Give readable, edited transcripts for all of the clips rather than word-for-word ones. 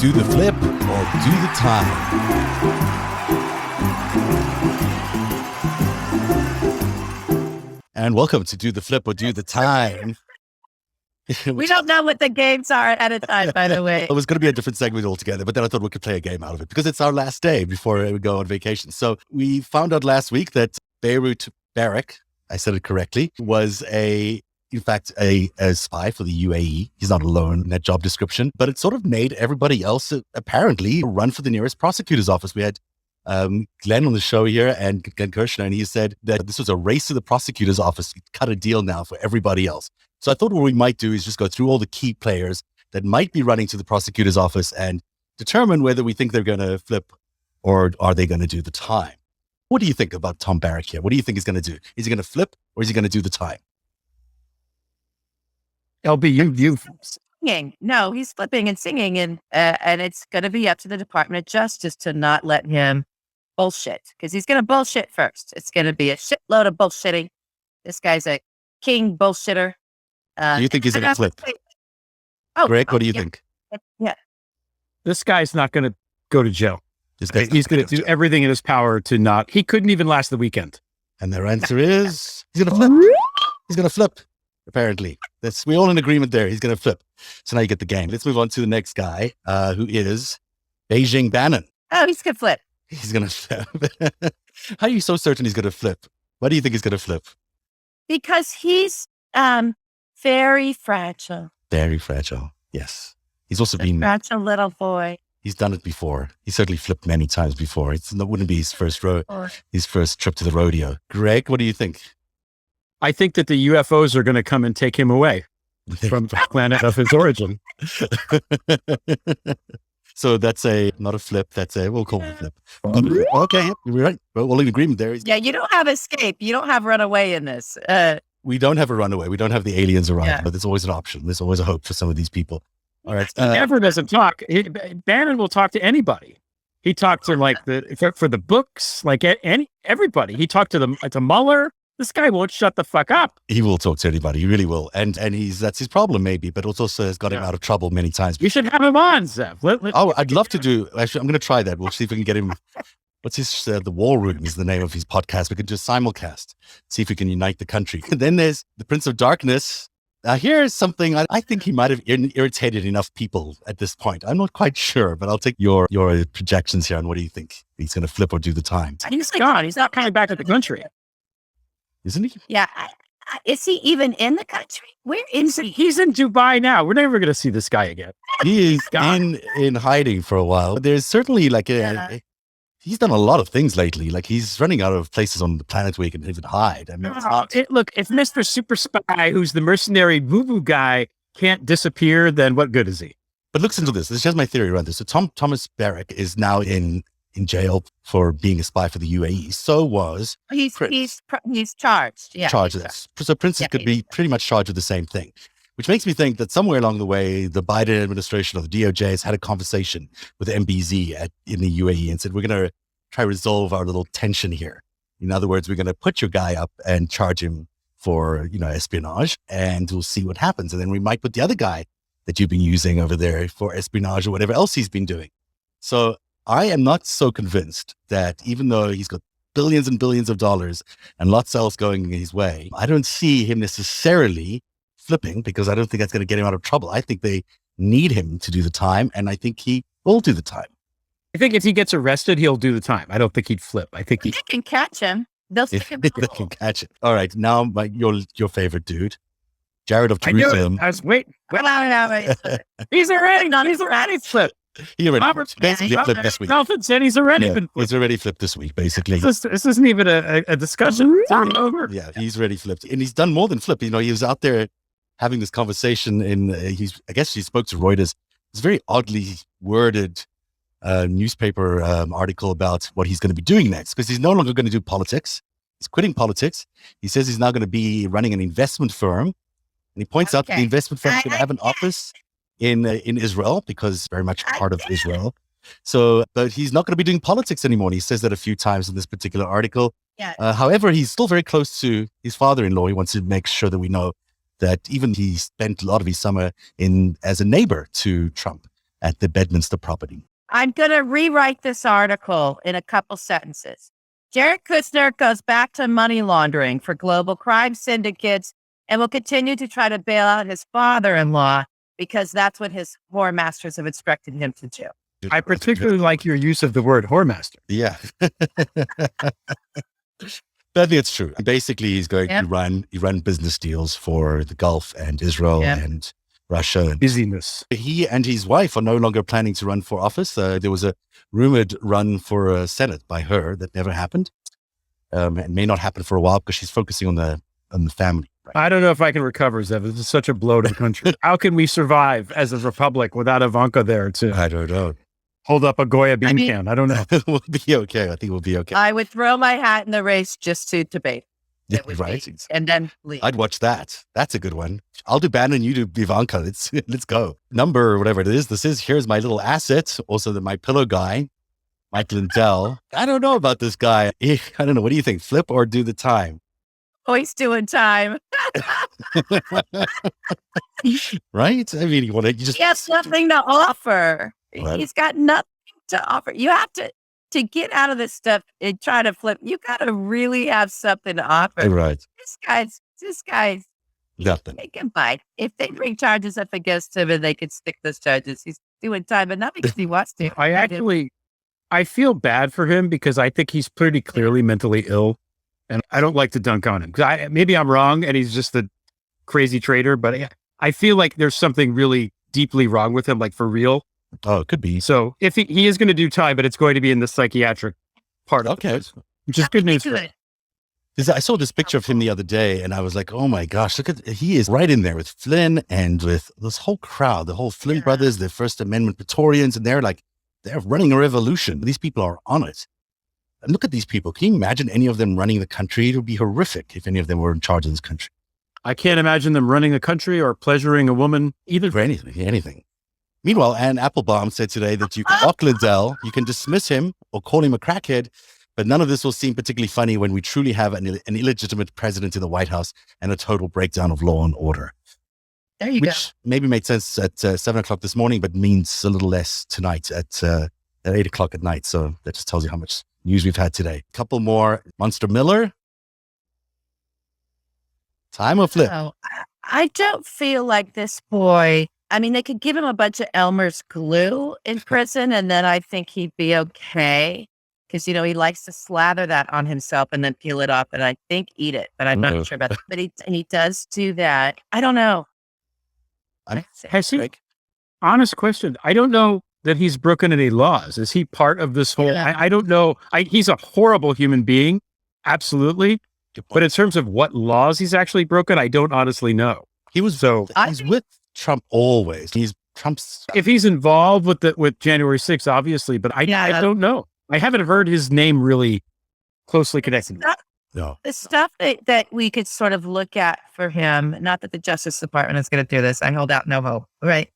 Do the flip or do the time? And welcome to Do the Flip or Do the Time. We don't know what the games are at a time, by the way. It was going to be a different segment altogether, but then I thought we could play a game out of it because it's our last day before we go on vacation. So we found out last week that Beirut Barak, I said it correctly, was in fact, a spy for the UAE. He's not alone in that job description, but it sort of made everybody else apparently run for the nearest prosecutor's office. We had Glenn on the show here and Glenn Kirshner, and he said that this was a race to the prosecutor's office. Cut a deal now for everybody else. So I thought what we might do is just go through all the key players that might be running to the prosecutor's office and determine whether we think they're going to flip or are they going to do the time. What do you think about Tom Barak here? What do you think he's going to do? Is he going to flip or is he going to do the time? LB, you Singing. No, he's flipping and singing, and it's going to be up to the Department of Justice to not let him bullshit, because he's going to bullshit first. It's going to be a shitload of bullshitting. This guy's a king bullshitter. Do you think he's going to flip? Greg, what do you think? Yeah. This guy's not going to go to jail. He's going to do everything in his power to not. He couldn't even last the weekend. And their answer is he's going to flip. He's going to flip. Apparently, we're all in agreement there. He's going to flip. So now you get the game. Let's move on to the next guy, who is Beijing Bannon. Oh, he's going to flip. He's going to flip. How are you so certain he's going to flip? Why do you think he's going to flip? Because he's very fragile. Very fragile. Yes. He's also been fragile little boy. He's done it before. He certainly flipped many times before. It wouldn't be his first trip to the rodeo. Greg, what do you think? I think that the UFOs are going to come and take him away from the planet of his origin. So that's not a flip. We'll call it a flip. Okay, you're right. We're in agreement there. Yeah, you don't have escape. You don't have runaway in this. We don't have a runaway. We don't have the aliens around, but there's always an option. There's always a hope for some of these people. All right. He never doesn't talk. Bannon will talk to anybody. He talked to for the books, everybody. He talked to Mueller. This guy won't shut the fuck up. He will talk to anybody. He really will. And that's his problem maybe, but it also has got him out of trouble many times. We should have him on, Zev. I'd love to do. Actually, I'm going to try that. We'll see if we can get him. What's his, The War Room is the name of his podcast. We can do a simulcast, see if we can unite the country. And then there's the Prince of Darkness. Now, here's something I think he might have irritated enough people at this point. I'm not quite sure, but I'll take your projections here on what do you think? He's going to flip or do the time? He's gone. He's not coming back to the country. Isn't he? Yeah. Is he even in the country? Where is he? He's in Dubai now. We're never going to see this guy again. He is in hiding for a while. There's certainly he's done a lot of things lately. Like he's running out of places on the planet where he can even hide. I mean, look, if Mr. Super Spy, who's the mercenary boo-boo guy, can't disappear, then what good is he? But listen to this. This is just my theory around this. So Thomas Barak is now in jail for being a spy for the UAE. So was Prince. He's charged. Yeah. Charged with this. So princes could be pretty much charged with the same thing, which makes me think that somewhere along the way, the Biden administration or the DOJ has had a conversation with MBZ in the UAE and said, we're going to try to resolve our little tension here. In other words, we're going to put your guy up and charge him for, espionage, and we'll see what happens. And then we might put the other guy that you've been using over there for espionage or whatever else he's been doing. So I am not so convinced that even though he's got billions and billions of dollars and lots else going his way, I don't see him necessarily flipping because I don't think that's going to get him out of trouble. I think they need him to do the time, and I think he will do the time. I think if he gets arrested, he'll do the time. I don't think he'd flip. I think they can catch him. They'll stick him. They can catch it. All right, now your favorite dude, Jared of Jerusalem. I was waiting. He's already flipped. He already basically flipped this week. Melvin said he's already been flipped. He's already flipped this week, basically. This isn't even a discussion. It's over. Yeah, he's already flipped. And he's done more than flip. He was out there having this conversation I guess he spoke to Reuters. It's a very oddly worded newspaper article about what he's going to be doing next, because he's no longer going to do politics. He's quitting politics. He says he's now going to be running an investment firm. And he points out that the investment firm is going to have an office in Israel, because very much part of Israel. So, but he's not going to be doing politics anymore. And he says that a few times in this particular article. Yeah. However, he's still very close to his father-in-law. He wants to make sure that we know that even he spent a lot of his summer as a neighbor to Trump. at the Bedminster property. I'm going to rewrite this article in a couple sentences. Jared Kushner goes back to money laundering for global crime syndicates and will continue to try to bail out his father-in-law because that's what his whore masters have instructed him to do. I particularly like your use of the word whoremaster. Yeah. But I think it's true. Basically, he's going to run business deals for the Gulf and Israel and Russia. Busyness. He and his wife are no longer planning to run for office. There was a rumored run for Senate by her that never happened. It may not happen for a while because she's focusing on the family. Right? I don't know if I can recover, Zev. This is such a blow to the country. How can we survive as a republic without Ivanka there to I don't know. Hold up a Goya bean can? I don't know. We'll be okay. I think we'll be okay. I would throw my hat in the race just to debate. Right. And then leave. I'd watch that. That's a good one. I'll do Bannon, you do Ivanka. Let's go. Number, whatever it is. Here's my little asset. Also my pillow guy, Mike Lindell. I don't know about this guy. I don't know. What do you think? Flip or do the time? Oh, he's doing time. Right? I mean, he has nothing to offer. What? He's got nothing to offer. You have to get out of this stuff and try to flip. You got to really have something to offer. Right. This guy's Nothing. They can bite. If they bring charges up against him and they can stick those charges, he's doing time, but not because he wants to. I feel bad for him because I think he's pretty clearly mentally ill, and I don't like to dunk on him. Maybe I'm wrong and he's just a crazy traitor, but I feel like there's something really deeply wrong with him, like for real. Oh, it could be. So if he is going to do time, but it's going to be in the psychiatric part of it, which is good news for him. I saw this picture of him the other day and I was like, oh my gosh, he is right in there with Flynn and with this whole crowd, the whole Flynn brothers, the First Amendment Praetorians, and they're running a revolution. These people are on it. And look at these people. Can you imagine any of them running the country? It would be horrific if any of them were in charge of this country. I can't imagine them running a country or pleasuring a woman either. For anything. Meanwhile, Ann Applebaum said today that you can mock Lindell, you can dismiss him or call him a crackhead, but none of this will seem particularly funny when we truly have an illegitimate president in the White House and a total breakdown of law and order. There you go. Which maybe made sense at 7 o'clock this morning, but means a little less tonight at 8 o'clock at night. So that just tells you how much news we've had today. A couple more. Monster Miller. Time or flip? Oh, I don't feel like this boy. I mean, they could give him a bunch of Elmer's glue in prison, and then I think he'd be okay. Because, he likes to slather that on himself and then peel it off and I think eat it, but I'm not sure about that. But he does do that. I don't know. Honest question. I don't know that he's broken any laws. Is he part of this whole, I don't know. He's a horrible human being. Absolutely. But in terms of what laws he's actually broken, I don't honestly know. He's with Trump always. He's Trump's. If he's involved with January 6th, obviously, but I don't know. I haven't heard his name really closely connected. No. The stuff that we could sort of look at for him, not that the Justice Department is going to do this, I hold out no hope, right?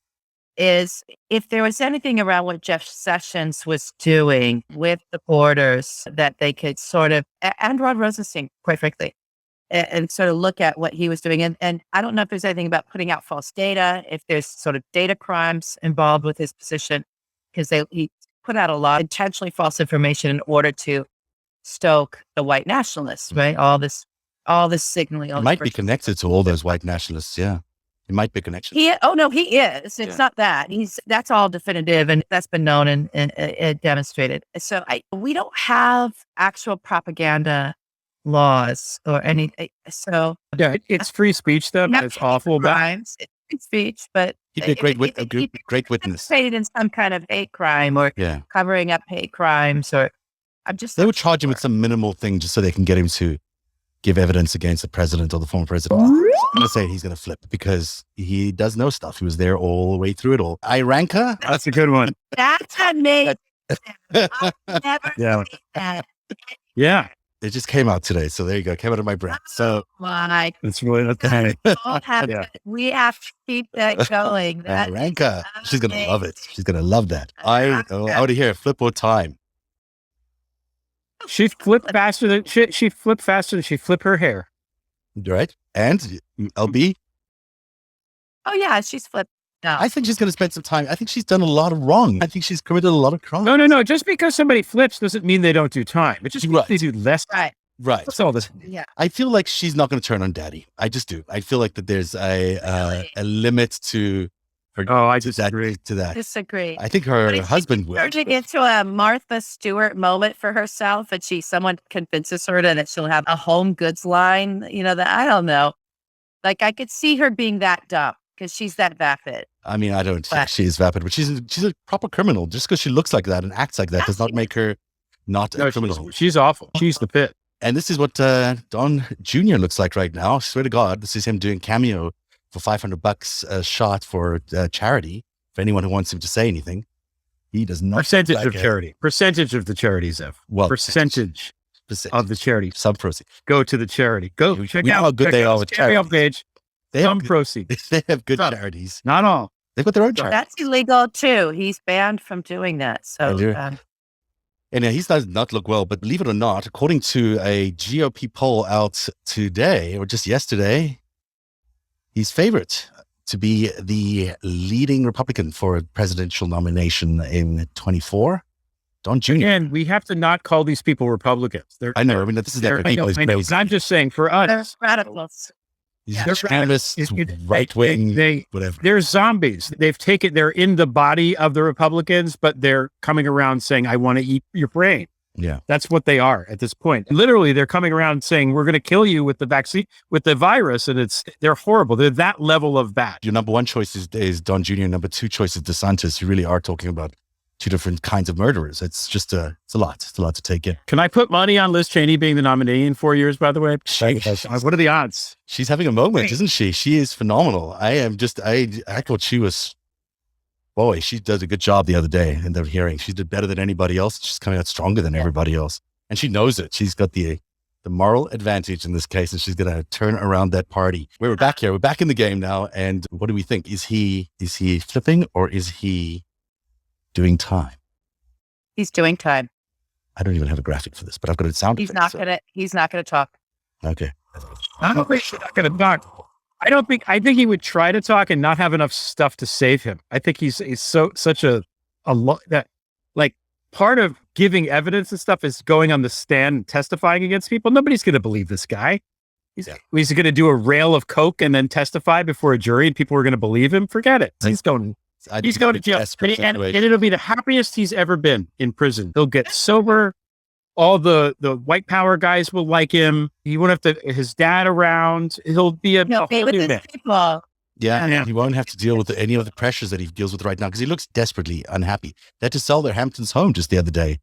Is if there was anything around what Jeff Sessions was doing with the borders that they could sort of, and Rod Rosenstein, quite frankly, and sort of look at what he was doing. And I don't know if there's anything about putting out false data, if there's sort of data crimes involved with his position, because he put out a lot of intentionally false information in order to stoke the white nationalists, right? All this signaling. It might be connected to all those white nationalists. Yeah. It might be connected. He is. It's not that. That's all definitive and that's been known and demonstrated. So we don't have actual propaganda laws or anything. So yeah, it's free speech though. It's awful. Crimes. It's speech, but he'd be a great witness. Participated in some kind of hate crime or covering up hate crimes, or they would charge him with some minimal thing just so they can get him to give evidence against the president or the former president. I'm going to say he's going to flip because he does know stuff. He was there all the way through it all. Ivanka? That's a good one. That's amazing. I've never seen that. Yeah. It just came out today. So there you go. Came out of my brain. So it's really not that. We have to keep that going. Ivanka. She's going to love it. She's going to love that. I want to hear flip or time. She flipped faster than she flipped her hair. Right. And LB? Oh yeah, she's flipped No. I think she's going to spend some time. I think she's done a lot of wrong. I think she's committed a lot of crimes. No. Just because somebody flips doesn't mean they don't do time. It just means they do less. Right. Right. That's all this. Yeah. I feel like she's not going to turn on daddy. I just do. I feel like that there's a limit to her. Oh, I to disagree. that. Disagree. I think her husband will. Turning into a Martha Stewart moment for herself, and someone convinces her that she'll have a home goods line. That I don't know. Like I could see her being that dumb because she's that vapid. I mean, I don't think she is vapid, but she's a proper criminal. Just because she looks like that and acts like that does not make her not a criminal. She's awful. She's the pit. And this is what Don Jr. looks like right now. I swear to God, this is him doing cameo for $500 a shot for charity. For anyone who wants him to say anything, he does not. Percentage of charity. Percentage of the charity, Zev. Well, percentage of the charity. Some proceeds. Go to the charity. Go check out how good they are with charity. Page. Some proceeds. They have good charities. Not all. They've got their own charity. That's illegal too. He's banned from doing that. So. And he does not look well, but believe it or not, according to a GOP poll out today or just yesterday, he's favored to be the leading Republican for a presidential nomination in 24. Don Jr. Again, we have to not call these people Republicans. I know. I mean, this is their people. I know. I'm just saying for us. They're radicals. They're right wing, whatever. They're zombies. They're in the body of the Republicans, but they're coming around saying, I want to eat your brain. Yeah. That's what they are at this point. Literally, they're coming around saying, we're going to kill you with the vaccine, with the virus. And they're horrible. They're that level of bad. Your number one choice is Don Jr. Number two choice is DeSantis. You really are talking about two different kinds of murderers. It's just it's a lot. It's a lot to take in. Can I put money on Liz Cheney being the nominee in 4 years, by the way? What are the odds? She's having a moment, isn't she? She is phenomenal. I thought she was, boy, she does a good job the other day in the hearing. She did better than anybody else. She's coming out stronger than everybody else. And she knows it. She's got the moral advantage in this case, and she's going to turn around that party. We're back here. We're back in the game now. And what do we think? Is he flipping or is he doing time? He's doing time. I don't even have a graphic for this, but I've got a sound. He's not gonna talk. Okay. I don't think he's not going to talk. I think he would try to talk and not have enough stuff to save him. I think he's such a lot that, like, part of giving evidence and stuff is going on the stand and testifying against people. Nobody's going to believe this guy. He's going to do a rail of coke and then testify before a jury and people are going to believe him. Forget it. He's going to jail. And it'll be the happiest he's ever been in prison. He'll get sober. All the white power guys will like him. He won't have his dad around. He'll be a whole new man. People. Yeah. He won't have to deal with any of the pressures that he deals with right now because he looks desperately unhappy. They had to sell their Hamptons home just the other day,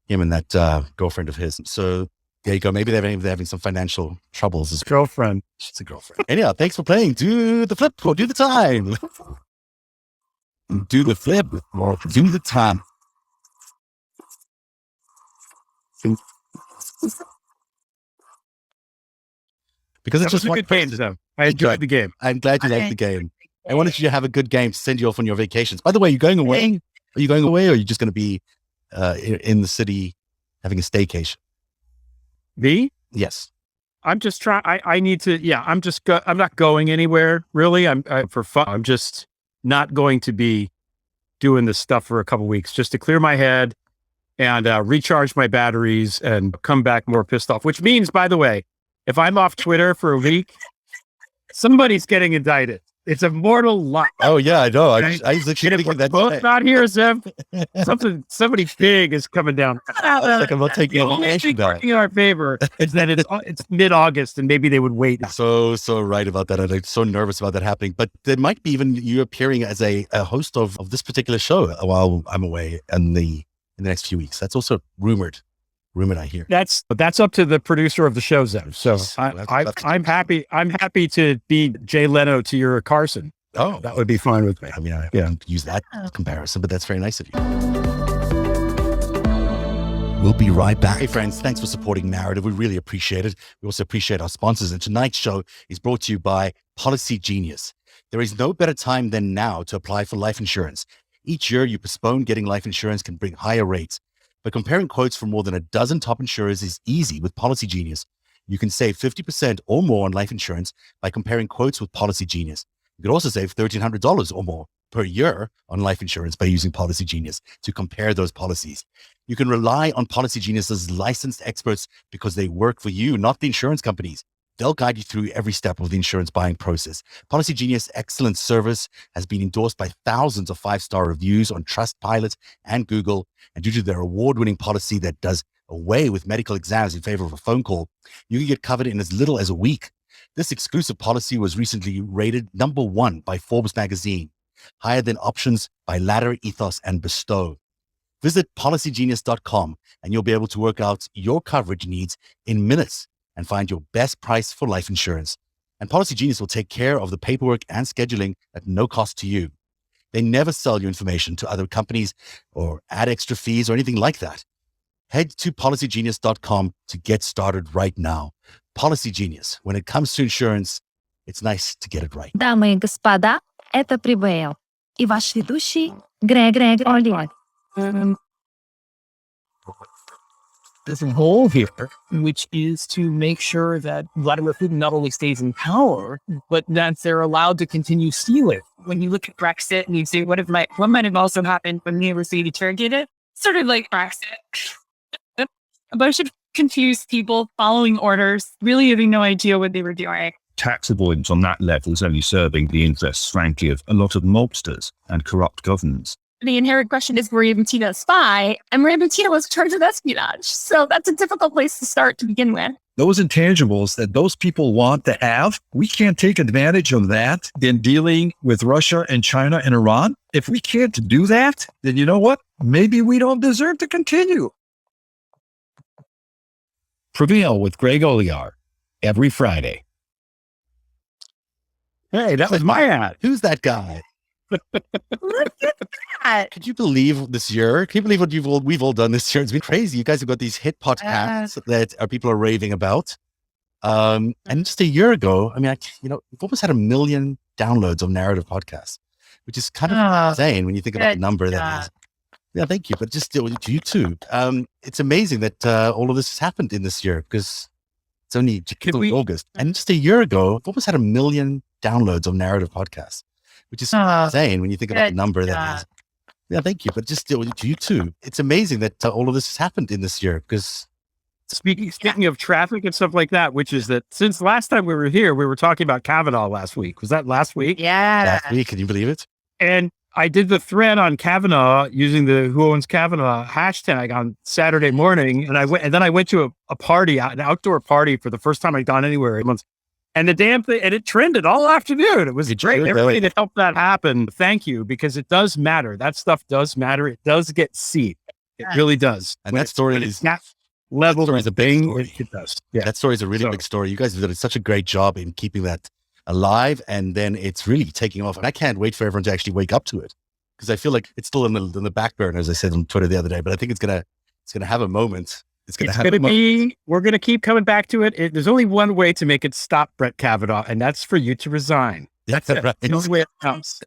him and that girlfriend of his. So there you go. Maybe they're having some financial troubles. His girlfriend. It's a girlfriend. Anyhow, thanks for playing. Do the flip or do the time. Do the flip or do the time. Because it's just a good game, though. I enjoyed the game. I'm glad you liked the game. I wanted you to have a good game to send you off on your vacations. By the way, are you going away? Are you going away, or are you just going to be in the city having a staycation? Me? Yes. I'm just trying. I need to. Yeah. I'm not going anywhere really. I'm for fun. I'm just not going to be doing this stuff for a couple weeks just to clear my head and recharge my batteries and come back more pissed off. Which means, by the way, if I'm off Twitter for a week, somebody's getting indicted. It's a mortal lie. Oh yeah, I know. I was actually thinking that. Both not here, Zev. Somebody big is coming down. Like I'm not taking in our favor. Is that it's mid-August and maybe they would wait. So right about that. I'm so nervous about that happening. But there might be even you appearing as a host of this particular show while I'm away in the next few weeks. That's also rumored I hear. That's up to the producer of the show, Zev. So I'm happy. I'm happy to be Jay Leno to your Carson. Oh, that would be fine with me. I mean, I don't use that comparison, but that's very nice of you. We'll be right back. Hey friends, thanks for supporting Narativ. We really appreciate it. We also appreciate our sponsors. And tonight's show is brought to you by Policy Genius. There is no better time than now to apply for life insurance. Each year you postpone getting life insurance can bring higher rates. But comparing quotes from more than a dozen top insurers is easy with Policy Genius. You can save 50% or more on life insurance by comparing quotes with Policy Genius. You could also save $1,300 or more per year on life insurance by using Policy Genius to compare those policies. You can rely on Policy Genius's licensed experts because they work for you, not the insurance companies. They'll guide you through every step of the insurance buying process. Policy Genius' excellent service has been endorsed by thousands of 5-star reviews on Trustpilot and Google. And due to their award-winning policy that does away with medical exams in favor of a phone call, you can get covered in as little as a week. This exclusive policy was recently rated #1 by Forbes magazine, higher than options by Ladder, Ethos, and Bestow. Visit policygenius.com and you'll be able to work out your coverage needs in minutes and find your best price for life insurance. And Policy Genius will take care of the paperwork and scheduling at no cost to you. They never sell your information to other companies or add extra fees or anything like that. Head to policygenius.com to get started right now. Policy Genius. When it comes to insurance, it's nice to get it right. Дамы и господа, это Prevail и ваш ведущий Greg Olear. There's a goal here, which is to make sure that Vladimir Putin not only stays in power, but that they're allowed to continue stealing. When you look at Brexit and you say, what might have also happened when the overseas targeted? Sort of like Brexit. A bunch of confused people following orders, really having no idea what they were doing. Tax avoidance on that level is only serving the interests, frankly, of a lot of mobsters and corrupt governments. The inherent question is, Maria Butina a spy? And Maria Butina was charged with espionage. So that's a difficult place to start to begin with. Those intangibles that those people want to have, we can't take advantage of that in dealing with Russia and China and Iran. If we can't do that, then you know what? Maybe we don't deserve to continue. Prevail with Greg Olear every Friday. Hey, that was my ad. Who's that guy? Look at that. Could you believe this year? Can you believe what we've all done this year? It's been crazy. You guys have got these hit podcasts that people are raving about. And just a year ago, I mean, we've almost had 1 million downloads of Narativ podcasts, which is kind of insane when you think about the number that is. Yeah, thank you. But just to you too. It's amazing that all of this has happened in this year because it's only August. And just a year ago, we've almost had 1 million downloads of Narativ podcasts, which is insane when you think about the number that is. Yeah, thank you. But just to you too. It's amazing that all of this has happened in this year because Speaking of traffic and stuff like that, which is that since last time we were here, we were talking about Kavanaugh last week. Was that last week? Yeah. last week, can you believe it? And I did the thread on Kavanaugh using the Who Owns Kavanaugh hashtag on Saturday morning. And then I went to a party, an outdoor party for the first time I'd gone anywhere in months. And the damn thing, and it trended all afternoon. It was great. Everybody that helped that happen. Thank you, because it does matter. That stuff does matter. It does get seen. It really does. And that story is level is a big story. It does. Yeah. That story is a really big story. You guys have done such a great job in keeping that alive, and then it's really taking off. And I can't wait for everyone to actually wake up to it, because I feel like it's still in the back burner, as I said on Twitter the other day. But I think it's gonna have a moment. We're gonna keep coming back to it. There's only one way to make it stop, Brett Kavanaugh, and that's for you to resign. That's right. The only way it comes.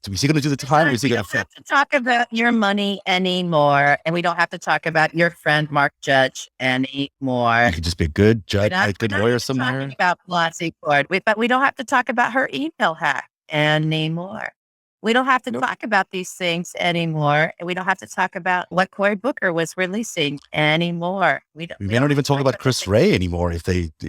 Is he going to do the time, or is he going to have to talk about your money anymore, and we don't have to talk about your friend Mark Judge anymore? He could just be a good judge, a good lawyer somewhere. Talking about Blasey Ford, but we don't have to talk about her email hack anymore. We don't have to talk about these things anymore, and we don't have to talk about what Cory Booker was releasing anymore. We may not even talk about Chris Wray anymore if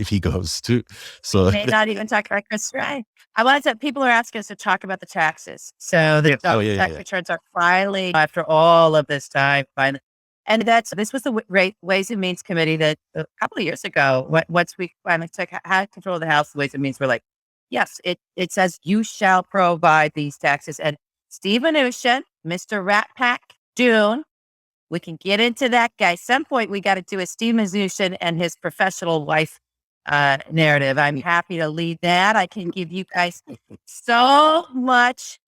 he goes to. So we may not even talk about Chris Wray. I wanted to. People are asking us to talk about the taxes. So the tax returns are filing after all of this time. Finally, and this was the Ways and Means Committee that a couple of years ago, once we finally had control of the House, the Ways and Means were like, yes, it says you shall provide these taxes. And Steve Mnuchin, Mr. Rat Pack Dune, we can get into that guy. Some point we got to do a Steve Mnuchin and his professional wife narrative. I'm happy to lead that. I can give you guys so much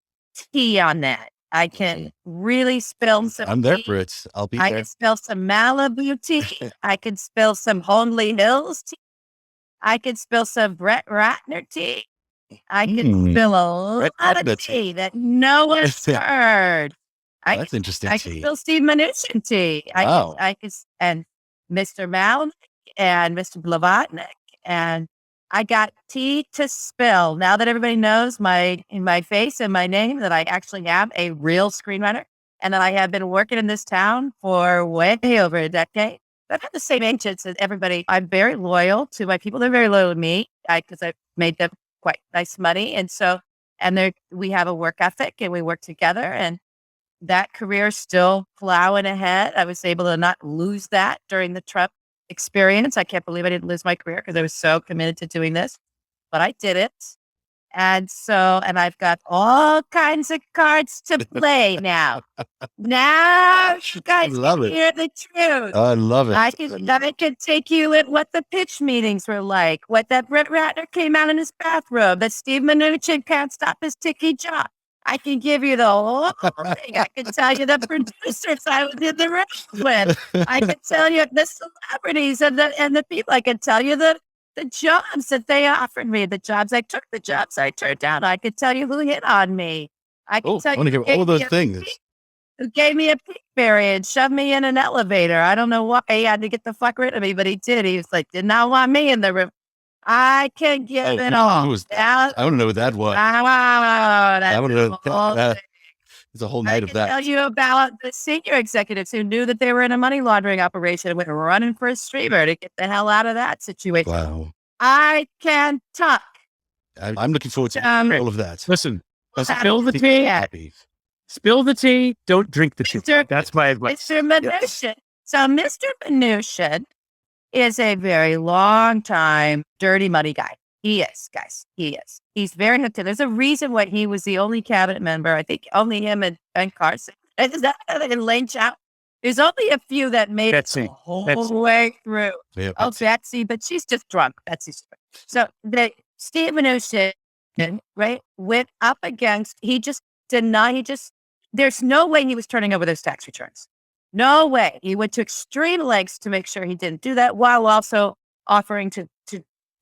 tea on that. I can really spill some I'm there tea. for it. I'll be I there. can spill some Malibu tea. I can spill some Honley Hills tea. I could spill some Brett Ratner tea. I could spill a lot of tea that no one's heard. That's interesting. I could spill Steve Mnuchin tea. I could, and Mr. Malnick and Mr. Blavatnik and I got tea to spill. Now that everybody knows my face and my name, that I actually am a real screenwriter, and that I have been working in this town for way over a decade. I've had the same agents as everybody. I'm very loyal to my people. They're very loyal to me because I've made them quite nice money. And so, we have a work ethic and we work together, and that career is still plowing ahead. I was able to not lose that during the Trump experience. I can't believe I didn't lose my career because I was so committed to doing this, but I did it. And I've got all kinds of cards to play now. Now you guys love can it. hear the truth. I love it. I can take you at what the pitch meetings were like, what that Brett Ratner came out in his bathrobe, that Steve Mnuchin can't stop his ticky jaw. I can give you the whole thing. I can tell you the producers I was in the room with. I can tell you the celebrities and the people. I can tell you the jobs that they offered me, the jobs I took, the jobs I turned down. I could tell you who hit on me. I can tell I want to you hear all of those things. who gave me a pickberry and shoved me in an elevator. I don't know why he had to get the fuck rid of me, but he did. He was like, did not want me in the room. I can give it all. Who was that? I want to know what that was. I want to know. There's a whole night of that. I can tell you about the senior executives who knew that they were in a money laundering operation and went running for a streamer to get the hell out of that situation. Wow. I can talk. I'm looking forward to all of that. Listen, spill the tea. Spill the tea. Don't drink the tea. That's my advice. Mr. Mnuchin. So Mr. Mnuchin is a very long time dirty money guy. He is, guys. He is. He's very hooked in. There's a reason why he was the only cabinet member. I think only him and Ben Carson. And Lane Chow. There's only a few that made it the whole way through. Yeah, Betsy, but she's just drunk. Betsy's drunk. So Steve Mnuchin, right, went up against, there's no way he was turning over those tax returns. No way. He went to extreme lengths to make sure he didn't do that, while also offering to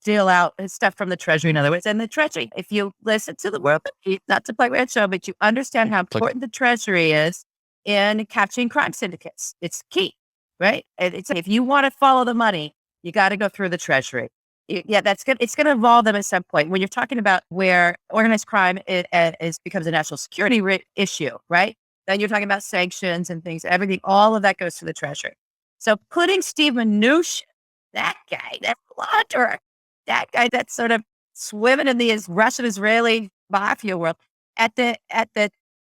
deal out his stuff from the Treasury, in other words. And the Treasury, if you listen to the world, not to play Red Show, but you understand how important the Treasury is in catching crime syndicates. It's key, right? If you want to follow the money, you got to go through the Treasury. Yeah, that's good. It's going to involve them at some point. When you're talking about where organized crime becomes a national security issue, right? Then you're talking about sanctions and things, everything, all of that goes to the Treasury. So putting Steve Mnuchin, that guy, that launderer, that guy that's sort of swimming in the Russian-Israeli mafia world, at the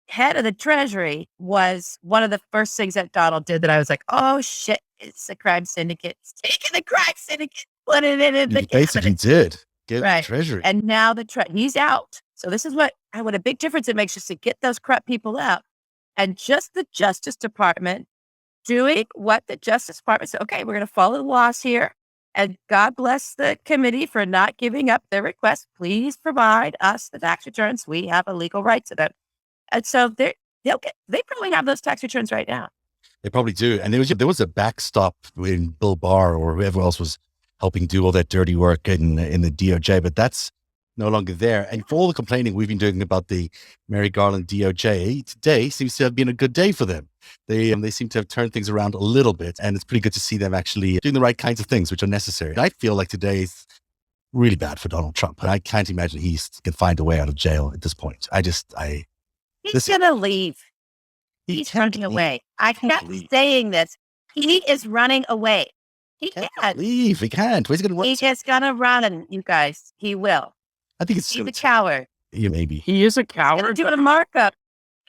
head of the Treasury was one of the first things that Donald did that I was like, oh shit, it's a crime syndicate. It's taking the crime syndicate, put it in the basically did. Get right. the Treasury. And now he's out. So this is what a big difference it makes just to get those corrupt people out. And just the Justice Department doing what the Justice Department said, okay, we're going to follow the laws here. And God bless the committee for not giving up their request. Please provide us the tax returns. We have a legal right to them. And so they probably have those tax returns right now. They probably do. And there was a backstop when Bill Barr or whoever else was helping do all that dirty work in the DOJ, but that's no longer there. And for all the complaining we've been doing about the Mary Garland DOJ, today seems to have been a good day for them. They seem to have turned things around a little bit, and it's pretty good to see them actually doing the right kinds of things, which are necessary. I feel like today is really bad for Donald Trump, and I can't imagine he can find a way out of jail at this point. He's going to leave. He's running away. I kept saying this. He is running away. He can't leave. He can't. Where's he going to run? He's just going to run, you guys. He will. I think he's a coward. Yeah, maybe. He is a coward. He's doing a markup.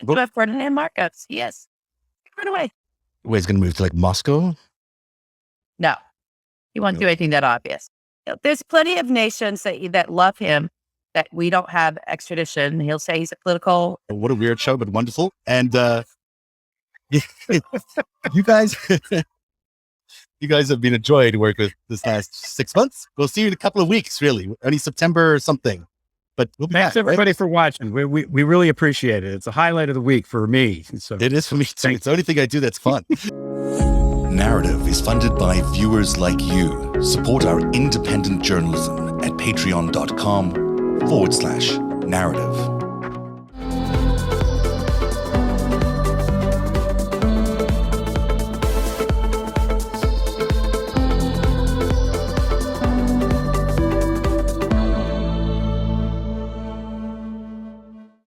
Doing Ferdinand markups. Yes. Run away. Where he's going to move to like Moscow? No. He won't do anything that obvious. There's plenty of nations that love him that we don't have extradition. He'll say he's a political. What a weird show, but wonderful. And you guys have been a joy to work with this last 6 months. We'll see you in a couple of weeks, really. Only September or something. But we'll be Thanks back, everybody right? for watching. We really appreciate it. It's a highlight of the week for me. So it is for me too. It's the only thing I do that's fun. Narativ is funded by viewers like you. Support our independent journalism at patreon.com/narrative.